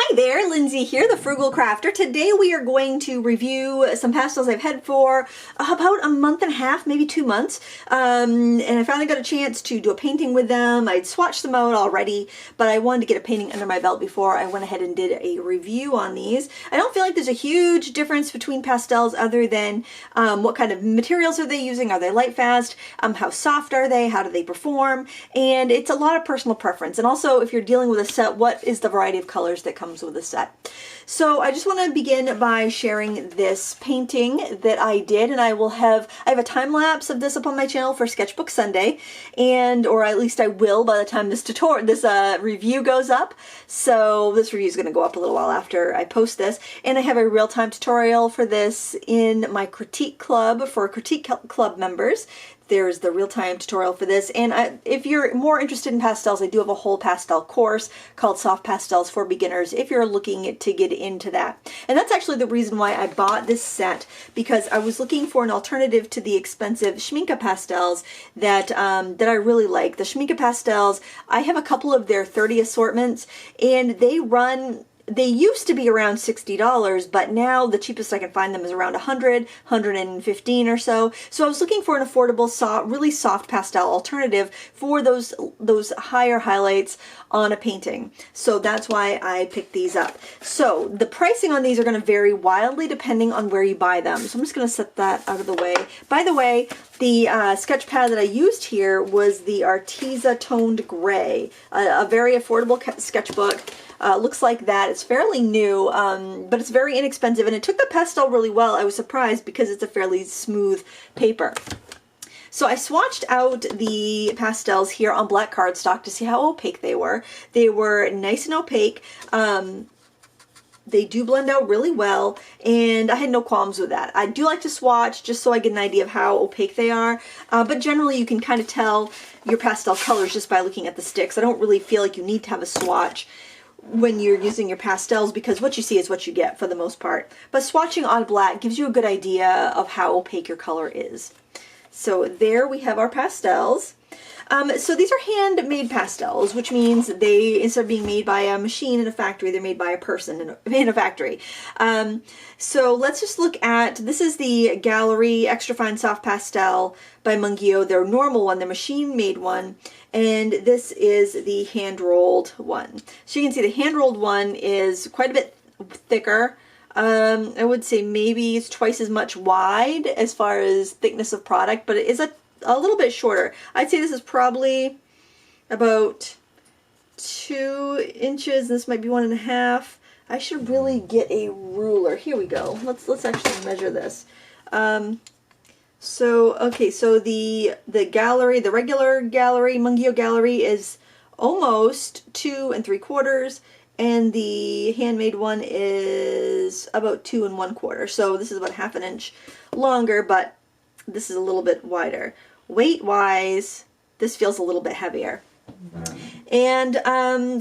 Hi there, Lindsay here, the Frugal Crafter. Today we are going to review some pastels I've had for about a month and a half, maybe 2 months. And I finally got a chance to do a painting with them. I'd swatched them out already, but I wanted to get a painting under my belt before I went ahead and did a review on these. I don't feel like there's a huge difference between pastels other than what kind of materials are they using? Are they light fast? How soft are they? How do they perform? And it's a lot of personal preference. And also, if you're dealing with a set, what is the variety of colors that comes with a set? So I just want to begin by sharing this painting that I did, and I have a time lapse of this up on my channel for Sketchbook Sunday, or at least I will by the time this review goes up. So this review is going to go up a little while after I post this, and I have a real-time tutorial for this in my critique club for critique club members. There's the real-time tutorial for this, and if you're more interested in pastels, I do have a whole pastel course called Soft Pastels for Beginners if you're looking to get into that. And that's actually the reason why I bought this set, because I was looking for an alternative to the expensive Schminke pastels that I really like. The Schminke pastels, I have a couple of their 30 assortments, and they used to be around $60, but now the cheapest I can find them is around 115 or so. So I was looking for an affordable, really soft pastel alternative for those higher highlights on a painting. So that's why I picked these up. So the pricing on these are going to vary wildly depending on where you buy them. So I'm just going to set that out of the way. By the way, the sketch pad that I used here was the Arteza Toned Gray, a very affordable sketchbook. Looks like that. It's fairly new, but it's very inexpensive, and it took the pastel really well. I was surprised because it's a fairly smooth paper. So I swatched out the pastels here on black cardstock to see how opaque they were. They were nice and opaque. They do blend out really well, and I had no qualms with that. I do like to swatch just so I get an idea of how opaque they are, but generally you can kind of tell your pastel colors just by looking at the sticks. I don't really feel like you need to have a swatch when you're using your pastels, because what you see is what you get for the most part. But swatching on black gives you a good idea of how opaque your color is. So there we have our pastels. So these are handmade pastels, which means they, instead of being made by a machine in a factory, they're made by a person in a factory. So let's just look at, this is the Gallery Extra Fine Soft Pastel by Mungyo, their normal one, the machine-made one, and this is the hand-rolled one. So you can see the hand-rolled one is quite a bit thicker. I would say maybe it's twice as much wide as far as thickness of product, but it is a little bit shorter. I'd say this is probably about 2 inches. This might be 1.5. I should really get a ruler. Here we go. Let's actually measure this. Okay, so the gallery, the regular gallery, Mungyo gallery, is almost 2 3/4, and the handmade one is about 2 1/4. So this is about 1/2 inch longer, but this is a little bit wider. Weight-wise, this feels a little bit heavier. And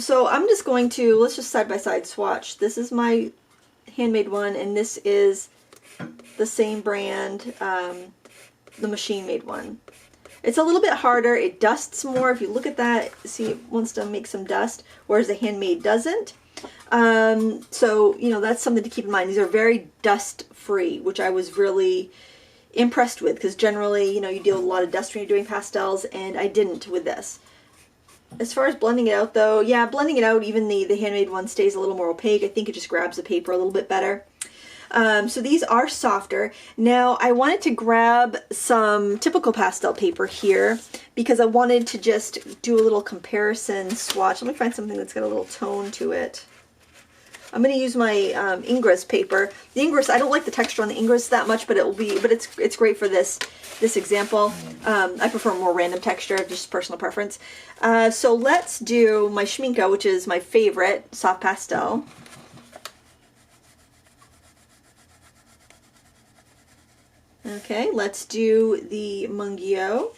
so I'm just going to, let's just side-by-side swatch. This is my handmade one, and this is the same brand, the machine-made one. It's a little bit harder. It dusts more. If you look at that, see, it wants to make some dust, whereas the handmade doesn't. So, you know, that's something to keep in mind. These are very dust-free, which I was really impressed with, because generally, you know, you deal with a lot of dust when you're doing pastels, and I didn't with this. As far as blending it out, though, yeah, blending it out, even the handmade one stays a little more opaque. I think it just grabs the paper a little bit better. So these are softer. Now, I wanted to grab some typical pastel paper here because I wanted to just do a little comparison swatch. Let me find something that's got a little tone to it. I'm going to use my Ingress paper. The Ingress, I don't like the texture on the Ingress that much, but it's great for this example. I prefer more random texture, just personal preference. So let's do my Schminke, which is my favorite soft pastel. Okay, let's do the Mungyo.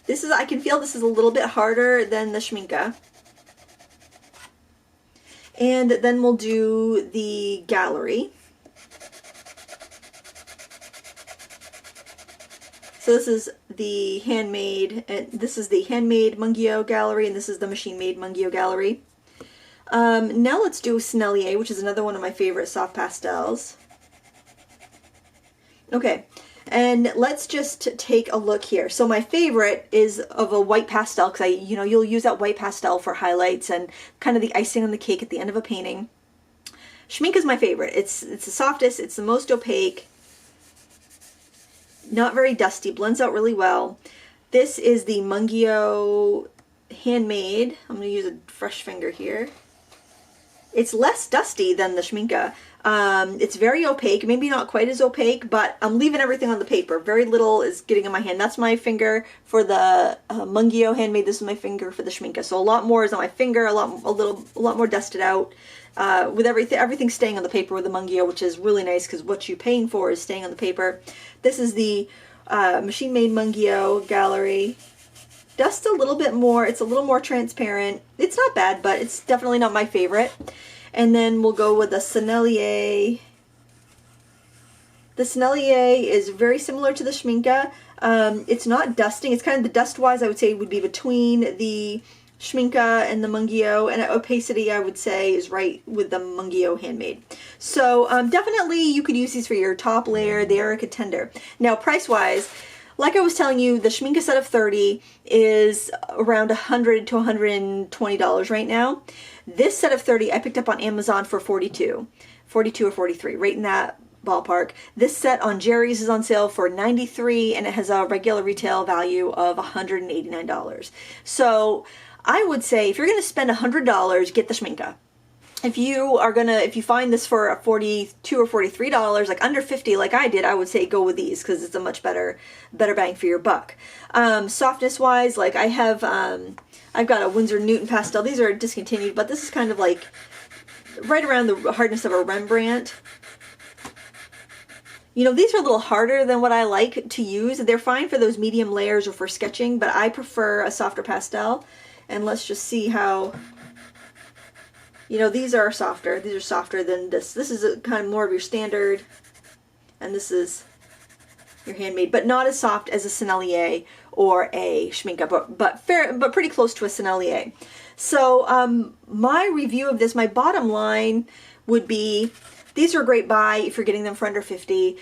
I can feel this is a little bit harder than the Schminke. And then we'll do the Gallery. So this is the handmade, and this is the handmade Mungyo Gallery, and this is the machine-made Mungyo Gallery. Now let's do Sennelier, which is another one of my favorite soft pastels. Okay, and let's just take a look here. So my favorite is of a white pastel, because you'll use that white pastel for highlights and kind of the icing on the cake at the end of a painting. Schminke is my favorite. It's the softest, it's the most opaque, not very dusty, blends out really well. This is the Mungyo Handmade. I'm going to use a fresh finger here. It's less dusty than the Schminke. It's very opaque, maybe not quite as opaque, but I'm leaving everything on the paper. Very little is getting in my hand. That's my finger for the Mungyo Handmade. This is my finger for the Schminke. So a lot more is on my finger, a lot more dusted out. With everything staying on the paper with the Mungyo, which is really nice because what you're paying for is staying on the paper. This is the machine-made Mungyo Gallery. Dust a little bit more. It's a little more transparent. It's not bad, but it's definitely not my favorite. And then we'll go with the Sennelier. The Sennelier is very similar to the Schminke. It's not dusting. It's kind of the dust-wise, I would say, would be between the Schminke and the Mungyo, and opacity I would say is right with the Mungyo Handmade. So definitely you could use these for your top layer. They are a contender. Now price-wise, like I was telling you, the Schminke set of 30 is around $100 to $120 right now. This set of 30 I picked up on Amazon for $42 or $43, right in that ballpark. This set on Jerry's is on sale for $93, and it has a regular retail value of $189. So I would say if you're going to spend $100, get the Schminke. If you find this for $42 or $43, like under $50 like I did, I would say go with these because it's a much better bang for your buck. Softness wise, like I've got a Winsor Newton pastel. These are discontinued, but this is kind of like right around the hardness of a Rembrandt. You know, these are a little harder than what I like to use. They're fine for those medium layers or for sketching, but I prefer a softer pastel. And let's just see how, you know, these are softer. These are softer than this. This is a kind of more of your standard, and this is your Handmade, but not as soft as a Sennelier or a Schminke, but pretty close to a Sennelier. So my review of this, my bottom line would be, these are a great buy if you're getting them for under $50.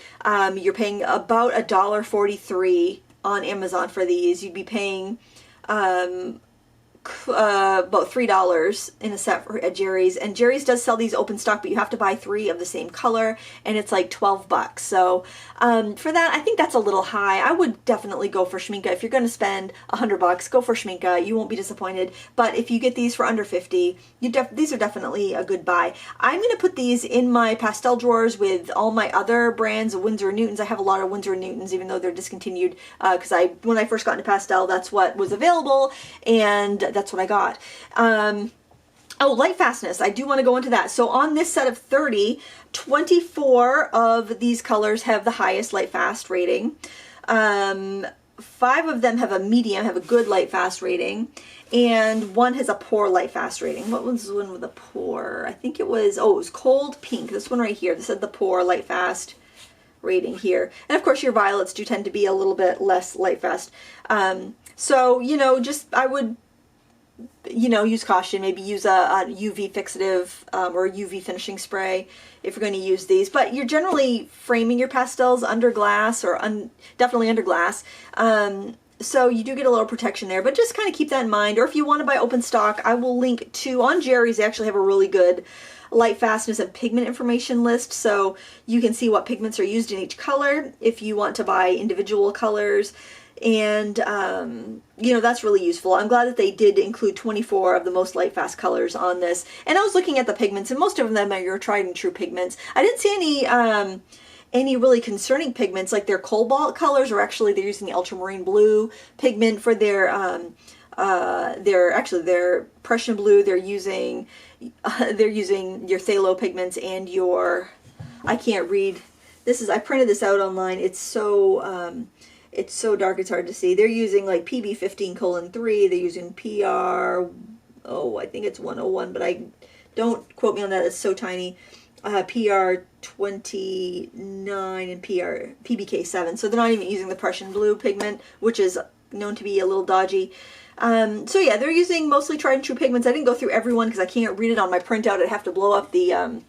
You're paying about $1.43 on Amazon for these. You'd be paying about $3 in a set at Jerry's, and Jerry's does sell these open stock, but you have to buy 3 of the same color, and it's like $12. So for that, I think that's a little high. I would definitely go for Schminke. If you're going to spend $100, go for Schminke. You won't be disappointed. But if you get these for under $50, these are definitely a good buy. I'm going to put these in my pastel drawers with all my other brands of Winsor Newtons. I have a lot of Winsor Newtons, even though they're discontinued, because when I first got into pastel, that's what was available, and that's what I got. Oh, light fastness. I do want to go into that. So on this set of 30, 24 of these colors have the highest light fast rating. 5 of them have a medium, have a good light fast rating, and 1 has a poor light fast rating. What was the one with a poor? I think it was cold pink. This one right here. This had the poor light fast rating here. And of course your violets do tend to be a little bit less light fast. So, you know, I would, you know, use caution. Maybe use a UV fixative or a UV finishing spray if you're going to use these. But you're generally framing your pastels under glass, or definitely under glass. So you do get a little protection there, but just kind of keep that in mind. Or if you want to buy open stock, I will link to, on Jerry's, they actually have a really good light fastness and pigment information list, so you can see what pigments are used in each color if you want to buy individual colors. And you know, that's really useful. I'm glad that they did include 24 of the most light fast colors on this. And I was looking at the pigments, and most of them are your tried and true pigments. I didn't see any really concerning pigments, like their cobalt colors, or actually they're using the ultramarine blue pigment for their Prussian blue. They're using your phthalo pigments and your, I can't read. I printed this out online. It's so dark it's hard to see. They're using like PB15:3. They're using PR, I think it's 101, but don't quote me on that. It's so tiny. PR29 and PBK7. So they're not even using the Prussian blue pigment, which is known to be a little dodgy. So yeah, they're using mostly tried and true pigments. I didn't go through every one because I can't read it on my printout. I'd have to blow up the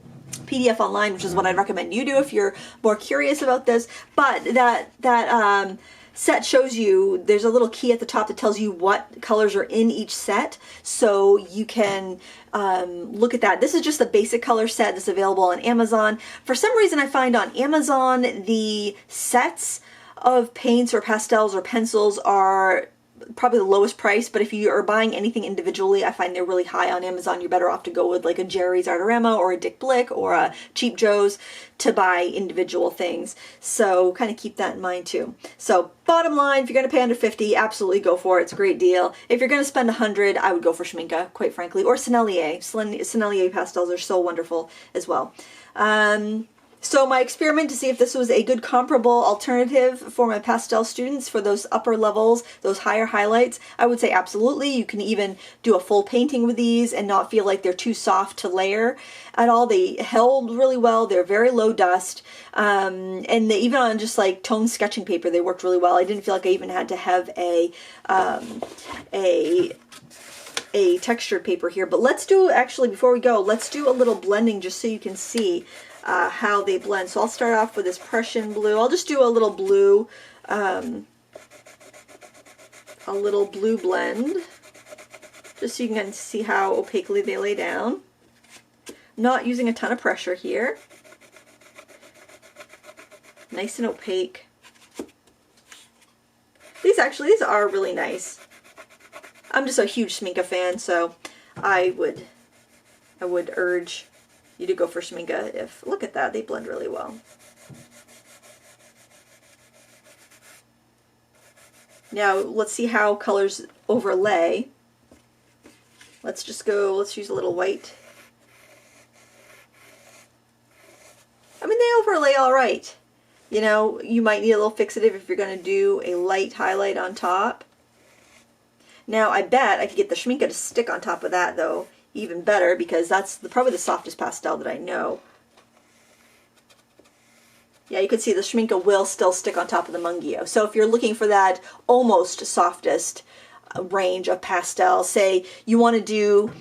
PDF online, which is what I'd recommend you do if you're more curious about this. But that set shows you, there's a little key at the top that tells you what colors are in each set, so you can look at that. This is just the basic color set that's available on Amazon. For some reason, I find on Amazon the sets of paints or pastels or pencils are probably the lowest price, but if you are buying anything individually, I find they're really high on Amazon. You're better off to go with like a Jerry's Artarama or a Dick Blick or a Cheap Joe's to buy individual things. So kind of keep that in mind too. So bottom line, if you're going to pay under 50, absolutely go for it. It's a great deal. If you're going to spend 100, I would go for Schminke, quite frankly, or Sennelier. Sennelier pastels are so wonderful as well. So my experiment to see if this was a good comparable alternative for my pastel students for those upper levels, those higher highlights, I would say absolutely. You can even do a full painting with these and not feel like they're too soft to layer at all. They held really well. They're very low dust. And they, even on just like toned sketching paper, they worked really well. I didn't feel like I even had to have a textured paper here. But let's do, actually, before we go, let's do a little blending just so you can see how they blend. So I'll start off with this Prussian blue. I'll just do a little blue blend, just so you can see how opaquely they lay down. Not using a ton of pressure here. Nice and opaque. These are really nice. I'm just a huge Schminke fan, so I would urge you to go for Schminke. If, look at that, they blend really well. Now let's see how colors overlay. Let's use a little white. I mean, they overlay all right. You know, you might need a little fixative if you're going to do a light highlight on top. Now I bet I could get the Schminke to stick on top of that though, even better, because that's probably the softest pastel that I know. Yeah, you can see the Schminke will still stick on top of the Mungyo. So if you're looking for that almost softest range of pastel, say you want to do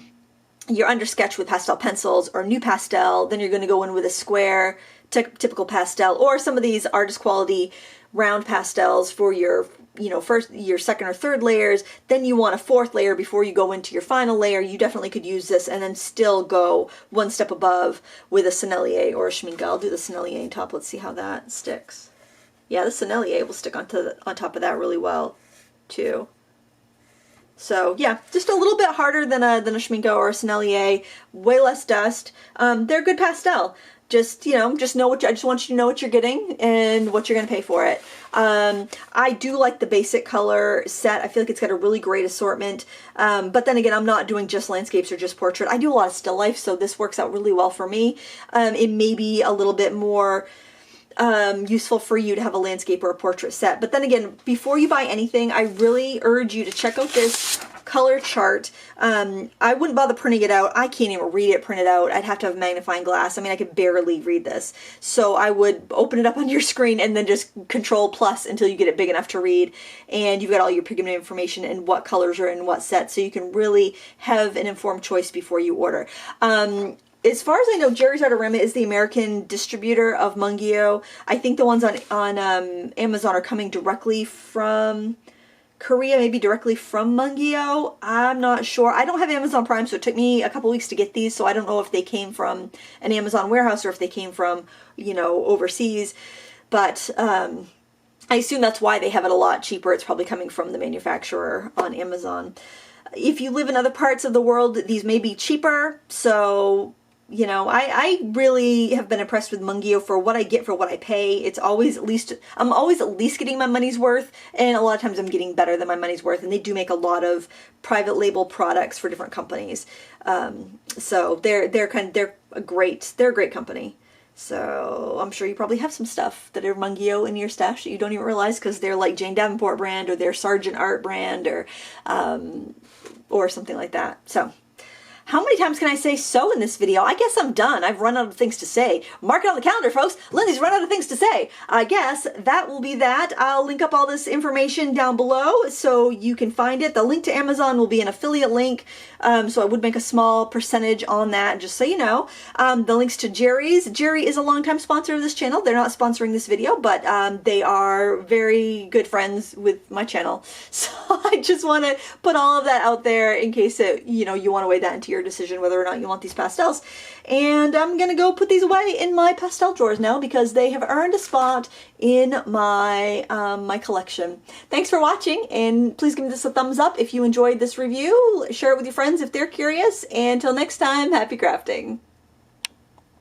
your under sketch with pastel pencils or new pastel, then you're going to go in with a square typical pastel, or some of these artist quality round pastels for your your second or third layers. Then you want a fourth layer before you go into your final layer. You definitely could use this and then still go one step above with a Sennelier or a Schminke. I'll do the Sennelier on top. Let's see how that sticks. Yeah, the Sennelier will stick on top of that really well too. So yeah, just a little bit harder than a Schminke or a Sennelier. Way less dust. They're good pastel. Just, I just want you to know what you're getting and what you're going to pay for it. I do like the basic color set. I feel like it's got a really great assortment. But then again, I'm not doing just landscapes or just portrait. I do a lot of still life, so this works out really well for me. It may be a little bit more useful for you to have a landscape or a portrait set. But then again, before you buy anything, I really urge you to check out this color chart. I wouldn't bother printing it out. I can't even read it printed out. I'd have to have a magnifying glass. I mean, I could barely read this. So I would open it up on your screen and then just Control plus until you get it big enough to read. And you've got all your pigment information and what colors are in what set, so you can really have an informed choice before you order. As far as I know, Jerry's Artarama is the American distributor of Mungyo. I think the ones on Amazon are coming directly from Korea, maybe directly from Mungyo. I'm not sure. I don't have Amazon Prime, so it took me a couple weeks to get these, so I don't know if they came from an Amazon warehouse or if they came from, overseas. But I assume that's why they have it a lot cheaper. It's probably coming from the manufacturer on Amazon. If you live in other parts of the world, these may be cheaper, so I really have been impressed with Mungyo for what I get for what I pay. It's always I'm always at least getting my money's worth, and a lot of times I'm getting better than my money's worth, and they do make a lot of private label products for different companies. So they're a great company. So I'm sure you probably have some stuff that are Mungyo in your stash that you don't even realize, because they're like Jane Davenport brand or their Sargent Art brand or something like that. So How many times can I say so in this video? I guess I'm done. I've run out of things to say. Mark it on the calendar, folks. Lindsay's run out of things to say. I guess that will be that. I'll link up all this information down below so you can find it. The link to Amazon will be an affiliate link, so I would make a small percentage on that, just so you know. The links to Jerry's. Jerry is a longtime sponsor of this channel. They're not sponsoring this video, but they are very good friends with my channel. So I just want to put all of that out there in case it, you know, you want to weigh that into your decision whether or not you want these pastels. And I'm gonna go put these away in my pastel drawers now because they have earned a spot in my my collection. Thanks for watching, and please give this a thumbs up if you enjoyed this review. Share it with your friends if they're curious, and until next time, happy crafting.